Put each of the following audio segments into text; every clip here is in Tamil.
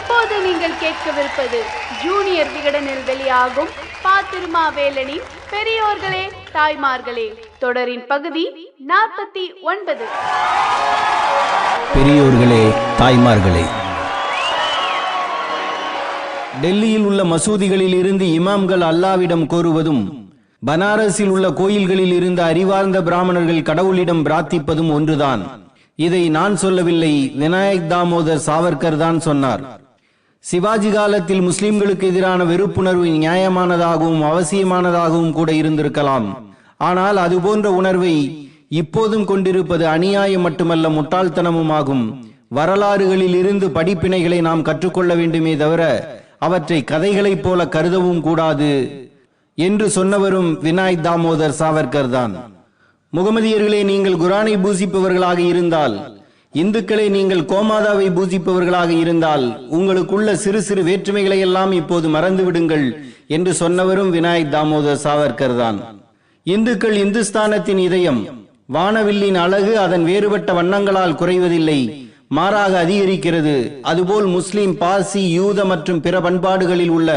இப்போது நீங்கள் கேட்கவிருப்பது ஜூனியர் விகடனில் வெளியாகும் பாத்திருமாவேலனின் பெரியோர்களே தாய்மார்களே தொடரின் பகுதி 49. பெரியோர்களே தாய்மார்களே. டெல்லியில் உள்ள மசூதிகளில் இருந்து இமாம்கள் அல்லாவிடம் கோருவதும், பனாரஸில் உள்ள கோயில்களில் இருந்து அறிவார்ந்த பிராமணர்கள் கடவுளிடம் பிரார்த்திப்பதும் ஒன்றுதான். இதை நான் சொல்லவில்லை, விநாயக் தாமோதர் சாவர்கர் தான் சொன்னார். சிவாஜி காலத்தில் முஸ்லிம்களுக்கு எதிரான வெறுப்புணர்வு நியாயமானதாகவும் அவசியமானதாகவும் கூட இருந்திருக்கலாம். ஆனால் அதுபோன்ற உணர்வை இப்போதும் கொண்டிருப்பது அநியாயம் மட்டுமல்ல, முட்டாள்தனமும் ஆகும். வரலாறுகளில் இருந்து படிப்பினைகளை நாம் கற்றுக்கொள்ள வேண்டுமே தவிர அவற்றை கதைகளைப் போல கருதவும் கூடாது என்று சொன்னவரும் விநாயக் தாமோதர் சாவர்கர் தான். முகமதியர்களே, நீங்கள் குரானை பூசிப்பவர்களாக இருந்தால், இந்துக்களை நீங்கள் கோமாதாவை பூஜிப்பவர்களாக இருந்தால், உங்களுக்குள்ள சிறு சிறு வேற்றுமைகளை எல்லாம் இப்போது மறந்து விடுங்கள் என்று சொன்னவரும் விநாயக் தாமோதர் சாவர்கர் தான். இந்துக்கள் இந்துஸ்தானத்தின் இதயம். வானவில்லின் அழகு அதன் வேறுபட்ட வண்ணங்களால் குறைவதில்லை, மாறாக அதிகரிக்கிறது. அதுபோல் முஸ்லிம், பார்சி, யூத மற்றும் பிற பண்பாடுகளில் உள்ள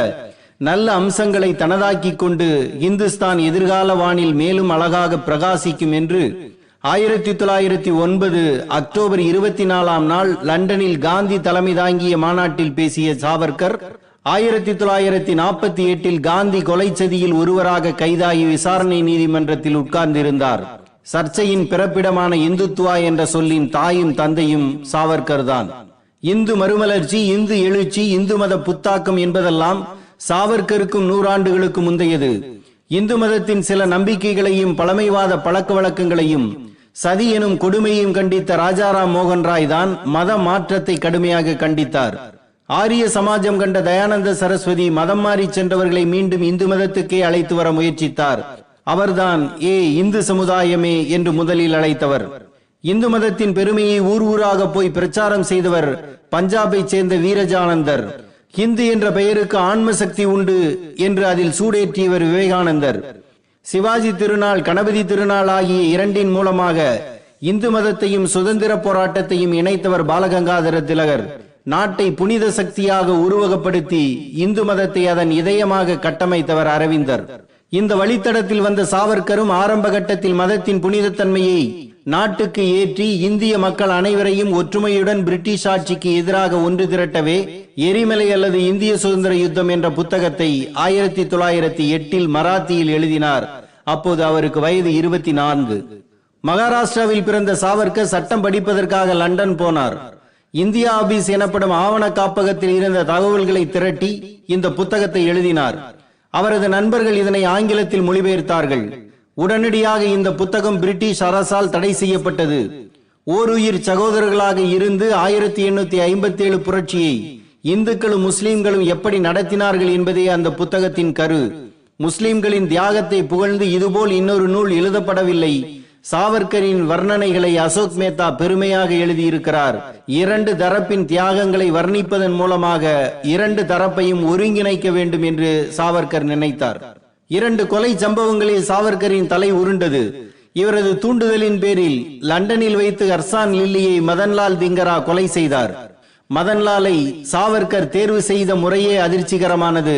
நல்ல அம்சங்களை தனதாக்கிக் கொண்டு இந்துஸ்தான் எதிர்கால வானில் மேலும் அழகாக பிரகாசிக்கும் என்று 1909 அக்டோபர் 24ஆம் நாள் லண்டனில் காந்தி தலைமை தாங்கிய மாநாட்டில் பேசிய சாவர்கர் 1948 காந்தி கொலை சதியில் ஒருவராக கைதாகி விசாரணை நீதிமன்றத்தில் உட்கார்ந்திருந்தார். சர்ச்சையின் பிறப்பிடமான இந்துத்துவா என்ற சொல்லின் தாயும் தந்தையும் சாவர்கர் தான். இந்து மறுமலர்ச்சி, இந்து எழுச்சி, இந்து மத புத்தாக்கம் என்பதெல்லாம் சாவர்கருக்கும் 100 ஆண்டுகளுக்கு முந்தையது. இந்து மதத்தின் சில நம்பிக்கைகளையும் பழமைவாத பழக்க வழக்கங்களையும் சதி எனும் கொடுமையையும் கண்டித்த ராஜாராம் மோகன் ராய் தான் மத மாற்றத்தை கடுமையாக கண்டித்தார். ஆரிய சமாஜம் கண்ட தயானந்த சரஸ்வதி மதம் மாறி சென்றவர்களை மீண்டும் இந்து மதத்துக்கே அழைத்து வர முயற்சித்தார். அவர்தான் இந்து சமுதாயமே என்று முதலில் அழைத்தவர். இந்து மதத்தின் பெருமையை ஊர் ஊராக போய் பிரச்சாரம் செய்தவர் பஞ்சாபை சேர்ந்த வீரஜானந்தர். ஹிந்து என்ற பெயருக்கு ஆன்ம சக்தி உண்டு என்று அதில் சூடேற்றியவர் விவேகானந்தர். சிவாஜி திருநாள், கணபதி திருநாள் ஆகிய இரண்டின் மூலமாக இந்து மதத்தையும் சுதந்திர போராட்டத்தையும் இணைத்தவர் பாலகங்காதர திலகர். நாட்டை புனித சக்தியாக உருவகப்படுத்தி இந்து மதத்தை அதன் இதயமாக கட்டமைத்தவர் அரவிந்தர். இந்த வழித்தடத்தில் வந்த சாவர்கரும் ஆரம்ப கட்டத்தில் மதத்தின் புனிதத்தன்மையை நாட்டுக்கு ஏற்றி இந்திய மக்கள் அனைவரையும் ஒற்றுமையுடன் பிரிட்டிஷ் ஆட்சிக்கு எதிராக ஒன்று திரட்டவே எரிமலை அல்லது இந்திய சுதந்திர யுத்தம் என்ற புத்தகத்தை 1908 மராத்தியில் எழுதினார். அப்போது அவருக்கு வயது 24. மகாராஷ்டிராவில் பிறந்த சாவர்கர் சட்டம் படிப்பதற்காக லண்டன் போனார். இந்தியா ஆபீஸ் எனப்படும் ஆவண காப்பகத்தில் இருந்த தகவல்களை திரட்டி இந்த புத்தகத்தை எழுதினார். அவரது நண்பர்கள் இதனை ஆங்கிலத்தில் மொழிபெயர்த்தார்கள். உடனடியாக இந்த புத்தகம் பிரிட்டிஷ் அரசால் தடை செய்யப்பட்டது. ஓருயிர் சகோதரர்களாக இருந்து 1857 புரட்சியை இந்துக்களும் முஸ்லிம்களும் எப்படி நடத்தினார்கள் என்பதே அந்த புத்தகத்தின் கரு. முஸ்லிம்களின் தியாகத்தை புகழ்ந்து இதுபோல் இன்னொரு நூல் எழுதப்படவில்லை. சாவர்கரின் வர்ணனைகளை அசோக் மேத்தா பெருமையாக எழுதியிருக்கிறார். 2 தரப்பின் தியாகங்களை வர்ணிப்பதன் மூலமாக 2 தரப்பையும் ஒருங்கிணைக்க வேண்டும் என்று சாவர்கர் நினைத்தார். 2 கொலை சம்பவங்களில் சாவர்கரின் தலை உருண்டது. இவரது தூண்டுதலின் பேரில் லண்டனில் வைத்து ஹர்சான் லில்லியை மதன்லால் திங்கரா கொலை செய்தார். மதன்லாலை சாவர்கர் தேர்வு செய்த முறையே அதிர்ச்சிகரமானது.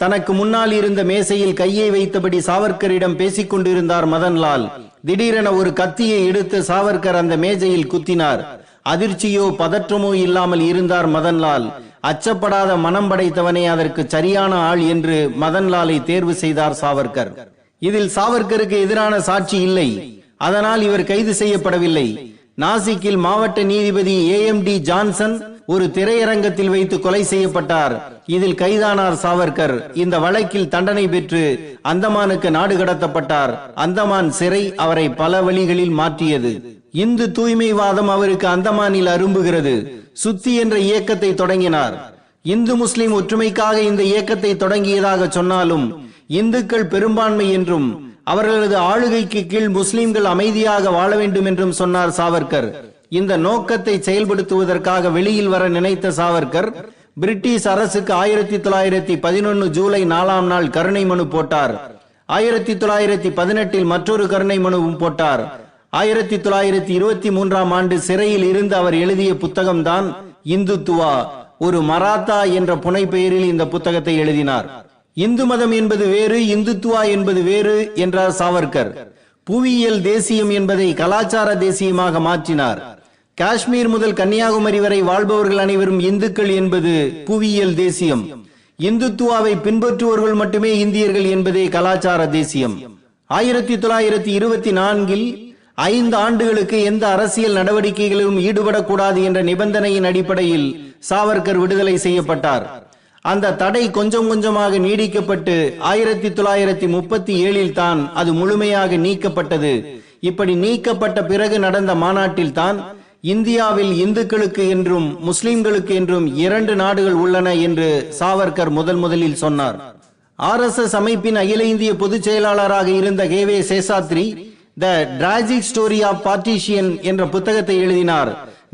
தனக்கு முன்னால் இருந்த மேசையில் கையை வைத்தபடி சாவர்கரிடம் பேசிக் கொண்டிருந்தார் மதன்லால். திடீரென ஒரு கத்தியை எடுத்து சாவர்கர் அந்த மேஜையில் குத்தினார். அதிர்ச்சியோ பதற்றமோ இல்லாமல் இருந்தார் மதன்லால். அச்சப்படாத மனம் படைத்தவனே அதற்கு சரியான ஆள் என்று மதன்லாலை தேர்வு செய்தார் சாவர்கர். இதில் சாவர்கருக்கு எதிரான சாட்சி இல்லை. அதனால் இவர் கைது செய்யப்படவில்லை. நாசிக்கில் மாவட்ட நீதிபதி AMD ஜான்சன் ஒரு திரையரங்கத்தில் வைத்து கொலை செய்யப்பட்டார். இதில் கைதானார் சாவர்கர். இந்த வழக்கில் தண்டனை பெற்று அந்தமானுக்கு நாடு கடத்தப்பட்டார். அந்தமான் சிறை அவரை பல வழிகளில் மாற்றியது. இந்து தூய்மைவாதம் அவருக்கு அந்தமானில் அரும்புகிறது. சுத்தி என்ற இயக்கத்தை தொடங்கினார். இந்து முஸ்லிம் ஒற்றுமைக்காக இந்த இயக்கத்தை தொடங்கியதாக சொன்னாலும் இந்துக்கள் பெரும்பான்மை என்றும் அவர்களது ஆளுகைக்கு கீழ் முஸ்லிம்கள் அமைதியாக வாழ வேண்டும் என்றும் சொன்னார் சாவர்கர். இந்த நோக்கத்தை செயல்படுத்துவதற்காக வெளியில் வர நினைத்த சாவர்கர் பிரிட்டிஷ் அரசுக்கு 1911 ஜூலை 4ஆம் நாள் கருணை மனு போட்டார். 1918 மற்றொரு கருணை மனுவும் போட்டார். 1923ஆம் ஆண்டு சிறையில் இருந்து அவர் எழுதிய புத்தகம்தான் இந்துத்துவா. ஒரு மராத்தா என்ற புனைப்பெயரில் இந்த புத்தகத்தை எழுதினார். இந்து மதம் என்பது வேறு, இந்துத்துவா என்பது வேறு என்றார் சாவர்கர். புவியியல் தேசியம் என்பதை கலாச்சார தேசியமாக மாற்றினார். காஷ்மீர் முதல் கன்னியாகுமரி வரை வாழ்பவர்கள் அனைவரும் இந்துக்கள் என்பது புவியியல் தேசியம். இந்துத்துவாவை பின்பற்றுபவர்கள் மட்டுமே இந்தியர்கள் என்பதே கலாச்சார தேசியம். 1924 5 ஆண்டுகளுக்கு எந்த அரசியல் நடவடிக்கைகளிலும் ஈடுபடக்கூடாது என்ற நிபந்தனையின் அடிப்படையில் சாவர்கர் விடுதலை செய்யப்பட்டார். அந்த தடை கொஞ்சம் கொஞ்சமாக நீடிக்கப்பட்டு 1937 தான் அது முழுமையாக நீக்கப்பட்டது. இப்படி நீக்கப்பட்ட பிறகு நடந்த மாநாட்டில் தான் இந்தியாவில் இந்துக்களுக்கு என்றும் முஸ்லிம்களுக்கு என்றும் 2 நாடுகள் உள்ளன என்று சாவர்கர் முதலில் சொன்னார். RSS அமைப்பின் அகில இந்திய பொதுச் செயலாளராக இருந்த KV Seshadri the tragic story of partition என்ற புத்தகத்தை எழுதினார்.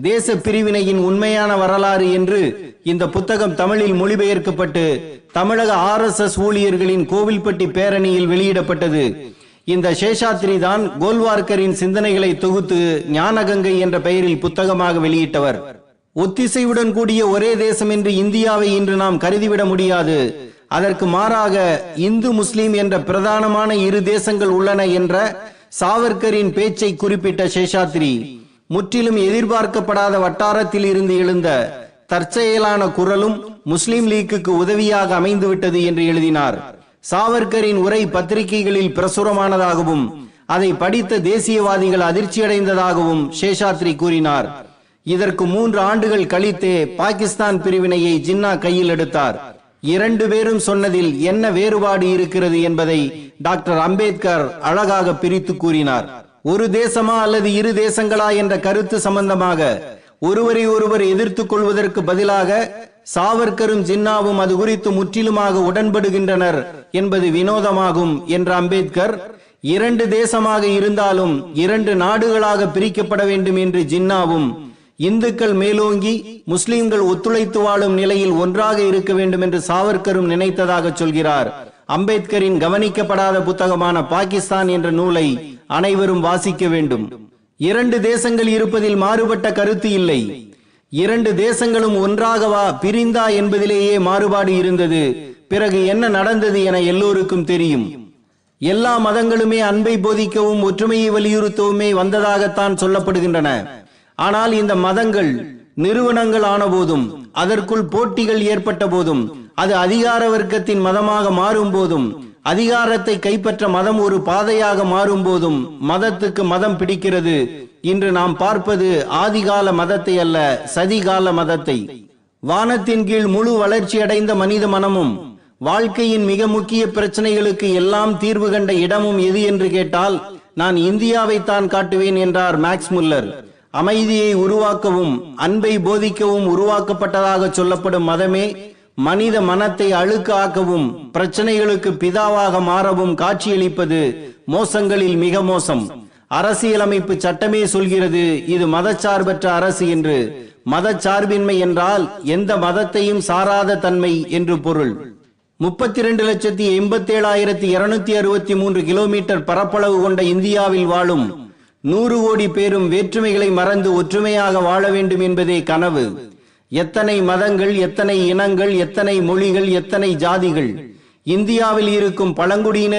தேச பிரிவினையின் உண்மையான வரலாறு என்று இந்த புத்தகம் தமிழில் மொழிபெயர்க்கப்பட்டு தமிழக RSS ஊழியர்களின் கோவில்பட்டி பேரணியில் வெளியிடப்பட்டது. இந்த சேஷாத்ரி தான் கோல்வார்கரின் சிந்தனைகளை தொகுத்து ஞானகங்கை என்ற பெயரில் புத்தகமாக வெளியிட்டவர். ஒத்திசைவுடன் கூடிய ஒரே தேசம் என்று இந்தியாவை இன்று நாம் கருதிவிட முடியாது. அதற்கு மாறாக இந்து முஸ்லிம் என்ற பிரதானமான 2 தேசங்கள் உள்ளன என்ற சாவர்கரின் பேச்சை குறிப்பிட்ட சேஷாத்ரி முற்றிலும் எதிர்பார்க்கப்படாத வட்டாரத்தில் இருந்து எழுந்த தற்செயலான குரலும் முஸ்லிம் லீக்குக்கு உதவியாக அமைந்துவிட்டது என்று எழுதினார். சாவர்கரின் உரை பத்திரிகைகளில் பிரசுரமானதாகவும் அதை படித்த தேசியவாதிகள் அதிர்ச்சியடைந்ததாகவும் சேஷாத்ரி கூறினார். இதற்கு 3 ஆண்டுகள் கழித்தே பாகிஸ்தான் பிரிவினையை ஜின்னா கையில் எடுத்தார். 2 பேரும் சொன்னதில் என்ன வேறுபாடு இருக்கிறது என்பதை டாக்டர் அம்பேத்கர் அழகாக பிரித்து கூறினார். ஒரு தேசமா அல்லது 2 தேசங்களா என்ற கருத்து சம்பந்தமாக ஒருவரை ஒருவர் எதிர்த்துக் கொள்வதற்கு பதிலாக சாவர்கரும் ஜின்னாவும் அது குறித்து முற்றிலுமாக உடன்படுகின்றனர் என்பது வினோதமாகும் என்ற அம்பேத்கர், 2 தேசமாக இருந்தாலும் 2 நாடுகளாக பிரிக்கப்பட வேண்டும் என்று ஜின்னாவும், இந்துக்கள் மேலோங்கி முஸ்லிம்கள் ஒத்துழைத்து வாழும் நிலையில் ஒன்றாக இருக்க வேண்டும் என்று சாவர்கரும் நினைத்ததாக சொல்கிறார். அம்பேத்கரின் கவனிக்கப்படாத புத்தகமான பாகிஸ்தான் என்ற நூலை அனைவரும் வாசிக்க வேண்டும். 2 தேசங்கள் இருப்பதில் மாறுபட்ட கருத்து இல்லை. 2 தேசங்களும் ஒன்றாகவா பிரிந்தா என்பதிலேயே மாறுபாடு இருந்தது. பிறகு என்ன நடந்தது என எல்லோருக்கும் தெரியும். எல்லா மதங்களுமே அன்பை போதிக்கவும் ஒற்றுமையை வலியுறுத்தவுமே வந்ததாகத்தான் சொல்லப்படுகின்றன. ஆனால் இந்த மதங்கள் நிறுவனங்கள் ஆன போதும், அதற்குள் போட்டிகள் ஏற்பட்ட போதும், அது அதிகார வர்க்கத்தின் மதமாக மாறும் போதும், அதிகாரத்தை கைப்பற்ற மதம் ஒரு பாதையாக மாறும் போதும் மதத்துக்கு மதம் பிடிக்கிறது. இன்று நாம் பார்ப்பது ஆதிகால மதத்தை அல்ல, சதிகால மதத்தை. வானத்தின் கீழ் முழு வளர்ச்சி அடைந்த மனித மனமும் வாழ்க்கையின் மிக முக்கிய பிரச்சனைகளுக்கு எல்லாம் தீர்வு கண்ட இடமும் எது என்று கேட்டால் நான் இந்தியாவை தான் காட்டுவேன் என்றார் மேக்ஸ் முல்லர். அமைதியை உருவாக்கவும் அன்பை போதிக்கவும் உருவாக்கப்பட்டதாக சொல்லப்படும் மதமே மனித மனத்தை அழுக்கு ஆக்கவும் பிரச்சனைகளுக்கு பிதாவாக மாறவும் காட்சியளிப்பது மோசங்களில் மிக மோசம். அரசியலமைப்பு சட்டமே சொல்கிறது இது மதச்சார்பற்ற அரசு என்று. மதச்சார்பின்மை என்றால் எந்த மதத்தையும் சாராத தன்மை என்று பொருள். 32,87,263 கிலோமீட்டர் பரப்பளவு கொண்ட இந்தியாவில் வாழும் 100 கோடி பேரும் வேற்றுமைகளை மறந்து ஒற்றுமையாக வாழ வேண்டும் என்பதே கனவு. எத்தனை மதங்கள், எத்தனை இனங்கள், எத்தனை மொழிகள், எத்தனை ஜாதிகள்! இந்தியாவில் இருக்கும் பழங்குடியினர்